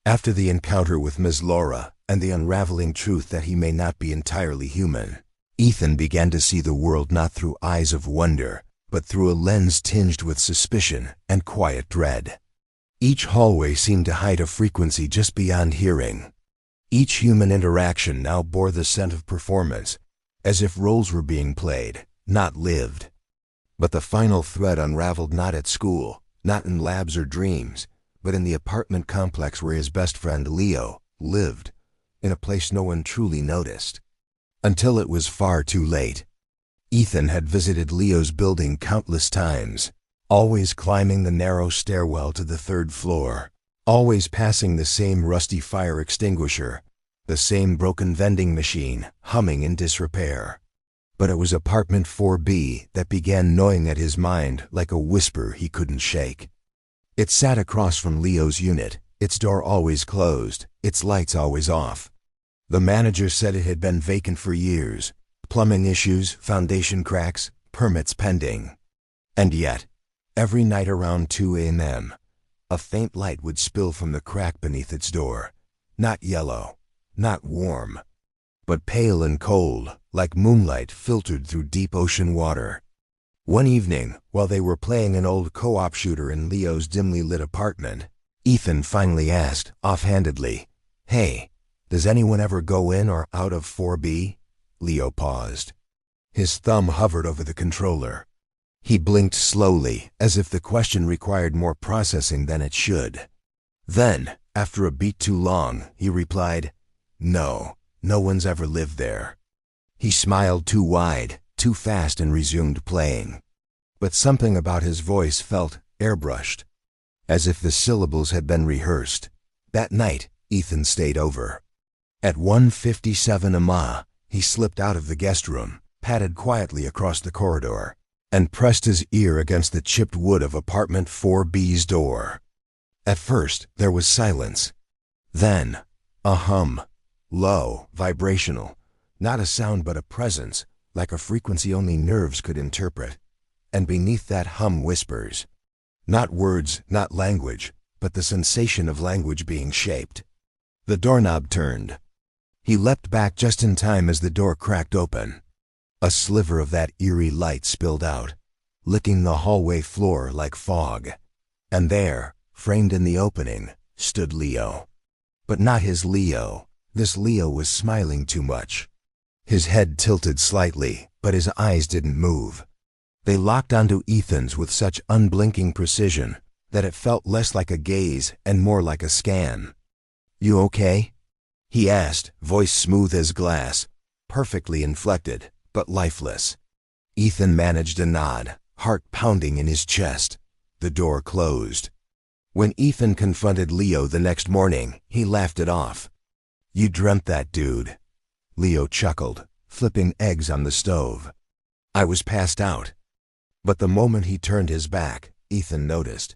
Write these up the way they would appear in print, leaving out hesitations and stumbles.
After the encounter with Ms. Laura and the unraveling truth that he may not be entirely human, Ethan began to see the world not through eyes of wonder, but through a lens tinged with suspicion and quiet dread. Each hallway seemed to hide a frequency just beyond hearing. Each human interaction now bore the scent of performance, as if roles were being played, not lived. But the final thread unraveled not at school, not in labs or dreams, but in the apartment complex where his best friend Leo lived, in a place no one truly noticed. Until it was far too late. Ethan had visited Leo's building countless times, always climbing the narrow stairwell to the third floor, always passing the same rusty fire extinguisher, the same broken vending machine humming in disrepair. But it was apartment 4B that began gnawing at his mind like a whisper he couldn't shake. It sat across from Leo's unit, its door always closed, its lights always off. The manager said it had been vacant for years. Plumbing issues, foundation cracks, permits pending. And yet, every night around 2 a.m., a faint light would spill from the crack beneath its door. Not yellow, not warm, but pale and cold, like moonlight filtered through deep ocean water. One evening, while they were playing an old co-op shooter in Leo's dimly lit apartment, Ethan finally asked, offhandedly, "Hey, does anyone ever go in or out of 4B?" Leo paused. His thumb hovered over the controller. He blinked slowly, as if the question required more processing than it should. Then, after a beat too long, he replied, "No, no one's ever lived there." He smiled too wide, too fast, and resumed playing. But something about his voice felt airbrushed, as if the syllables had been rehearsed. That night, Ethan stayed over. At 1:57 a.m., he slipped out of the guest room, padded quietly across the corridor, and pressed his ear against the chipped wood of apartment 4B's door. At first, there was silence. Then, a hum, low, vibrational, not a sound but a presence, like a frequency only nerves could interpret. And beneath that hum, whispers. Not words, not language, but the sensation of language being shaped. The doorknob turned. He leapt back just in time as the door cracked open. A sliver of that eerie light spilled out, licking the hallway floor like fog. And there, framed in the opening, stood Leo. But not his Leo. This Leo was smiling too much. His head tilted slightly, but his eyes didn't move. They locked onto Ethan's with such unblinking precision that it felt less like a gaze and more like a scan. "You okay?" he asked, voice smooth as glass, perfectly inflected, but lifeless. Ethan managed a nod, heart pounding in his chest. The door closed. When Ethan confronted Leo the next morning, he laughed it off. "You dreamt that, dude." Leo chuckled, flipping eggs on the stove. "I was passed out." But the moment he turned his back, Ethan noticed.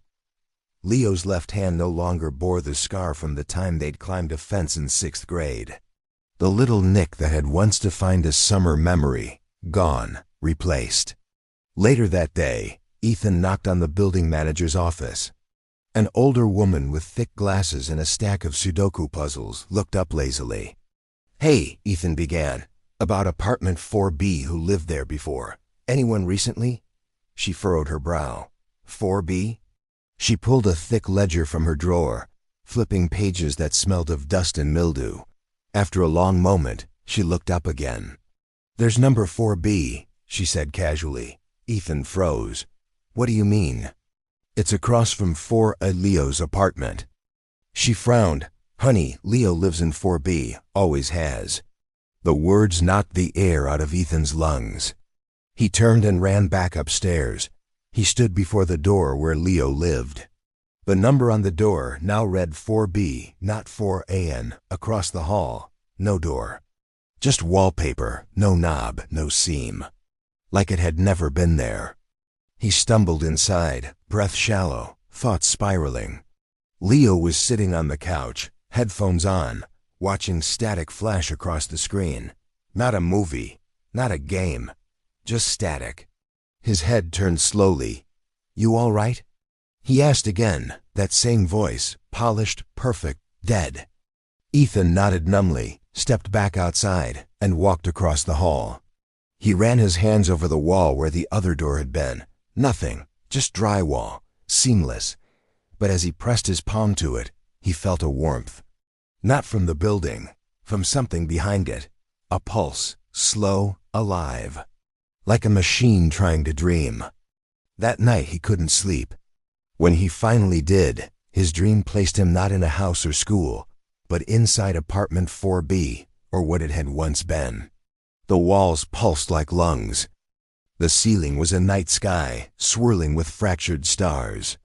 Leo's left hand no longer bore the scar from the time they'd climbed a fence in 6th grade. The little nick that had once defined a summer memory, gone, replaced. Later that day, Ethan knocked on the building manager's office. An older woman with thick glasses and a stack of Sudoku puzzles looked up lazily. "Hey," Ethan began, "about apartment 4B who lived there before. Anyone recently?" She furrowed her brow. "4B?" She pulled a thick ledger from her drawer, flipping pages that smelled of dust and mildew. After a long moment, she looked up again. "There's number 4B, she said casually. Ethan froze. "What do you mean?" "It's across from 4A Leo's apartment." She frowned. "Honey, Leo lives in 4B, always has." The words knocked the air out of Ethan's lungs. He turned and ran back upstairs. He stood before the door where Leo lived. The number on the door now read 4B, not 4AN, across the hall. No door. Just wallpaper, no knob, no seam. Like it had never been there. He stumbled inside, breath shallow, thoughts spiraling. Leo was sitting on the couch, headphones on, watching static flash across the screen. Not a movie, not a game, just static. His head turned slowly. "You all right?" He asked again, that same voice, polished, perfect, Dead. Ethan nodded numbly, stepped back outside, and walked across the hall. He ran his hands over the wall where the other door had been. Nothing, just drywall, seamless. But as he pressed his palm to it, he felt a warmth. Not from the building, from something behind it. A pulse, slow, alive. Like a machine trying to dream. That night he couldn't sleep. When he finally did, his dream placed him not in a house or school, but inside apartment 4B, or what it had once been. The walls pulsed like lungs. The ceiling was a night sky, swirling with fractured stars.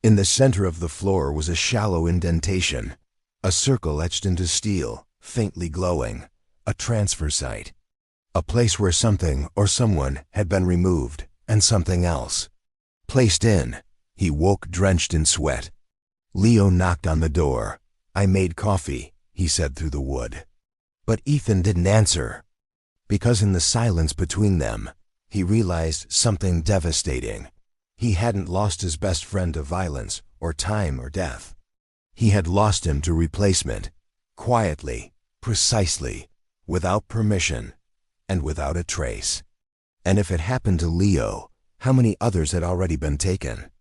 In the center of the floor was a shallow indentation, a circle etched into steel, faintly glowing, a transfer site. A place where something or someone had been removed, and something else placed in. He woke drenched in sweat. Leo knocked on the door. "I made coffee," he said through the wood. But Ethan didn't answer, because in the silence between them, he realized something devastating. He hadn't lost his best friend to violence, or time or death. He had lost him to replacement, quietly, precisely, without permission, and without a trace. And if it happened to Leo, how many others had already been taken?